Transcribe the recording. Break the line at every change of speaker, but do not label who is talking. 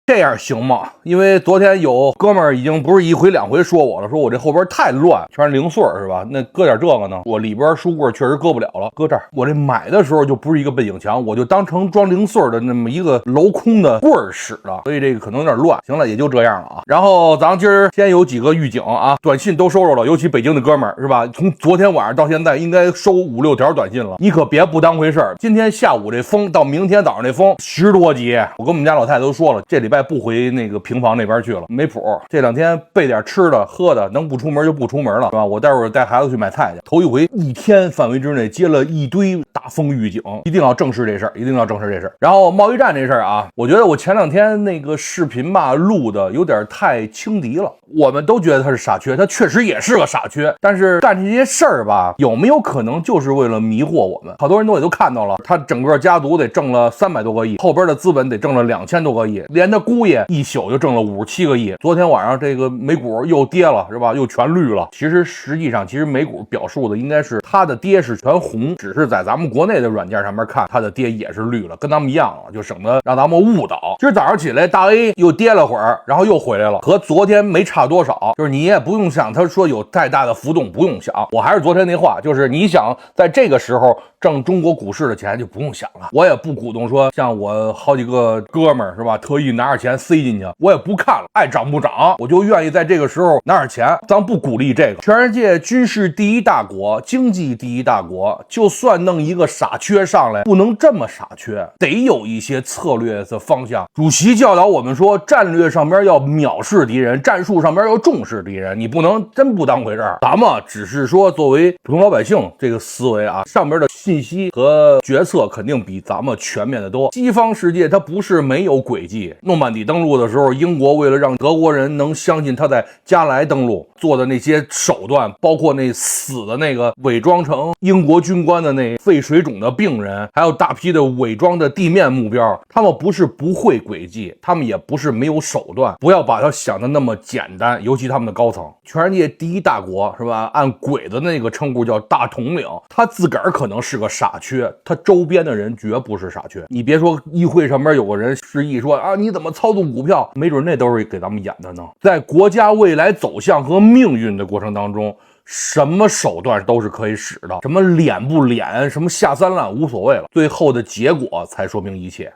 这样行吗？因为昨天有哥们儿已经不是一回两回说我了，说我这后边太乱，全是零碎是吧？那搁点这个呢？我里边书柜确实搁不了了，搁这儿。我这买的时候就不是一个背景墙，我就当成装零碎的那么一个镂空的柜儿使了，所以这个可能有点乱。行了，也就这样了啊。然后咱今儿先有几个预警啊，短信都收着了，尤其北京的哥们儿是吧？从昨天晚上到现在应该收5、6条短信了，你可别不当回事儿。今天下午这风到明天早上这风10多级，我跟我们家老太太都说了，这礼拜不回那个平房那边去了，没谱。这2天备点吃的喝的，能不出门就不出门了，是吧？我待会儿带孩子去买菜去。头一回1天范围之内接了一堆大风预警，一定要正视这事儿，一定要正视这事儿。然后贸易战这事儿啊，我觉得我前2天那个视频吧录的有点太轻敌了。我们都觉得他是傻缺，他确实也是个傻缺，但是干这些事儿吧，有没有可能就是为了迷惑我们？好多人也都看到了，他整个家族得挣了300多个亿，后边的资本得挣了2000多个亿，连他姑爷一宿就挣了57个亿。昨天晚上这个美股又跌了，是吧？又全绿了。实际上美股表述的应该是它的跌是全红，只是在咱们国内的软件上面看，它的跌也是绿了，跟咱们一样了，就省得让咱们误导。今儿早上起来，大 A 又跌了会儿，然后又回来了，和昨天没差多少。就是你也不用想他说有太大的浮动，不用想。我还是昨天那话，就是你想在这个时候挣中国股市的钱就不用想了。我也不鼓动说像我好几个哥们儿是吧，特意拿点钱塞进去，我也不看了，爱涨不涨，我就愿意在这个时候拿点钱。咱不鼓励这个。全世界军事第一大国，经济第一大国，就算弄一个傻缺上来，不能这么傻缺，得有一些策略的方向。主席教导我们说，战略上边要藐视敌人，战术上边要重视敌人，你不能真不当回事儿。咱们只是说作为普通老百姓这个思维啊，上边的信息和决策肯定比咱们全面的多。西方世界它不是没有诡计，诺曼底登陆的时候，英国为了让德国人能相信他在加莱登陆做的那些手段，包括那死的那个伪装成英国军官的那肺水肿的病人，还有大批的伪装的地面目标，他们不是不会诡计，他们也不是没有手段，不要把它想的那么简单，尤其他们的高层。全世界第一大国是吧，按鬼的那个称呼叫大统领，他自个儿可能是个傻缺，他周边的人绝不是傻缺。你别说议会上面有个人示意说啊，你怎么操纵股票，没准那都是给咱们演的呢。在国家未来走向和命运的过程当中，什么手段都是可以使的，什么脸不脸，什么下三滥无所谓了，最后的结果才说明一切。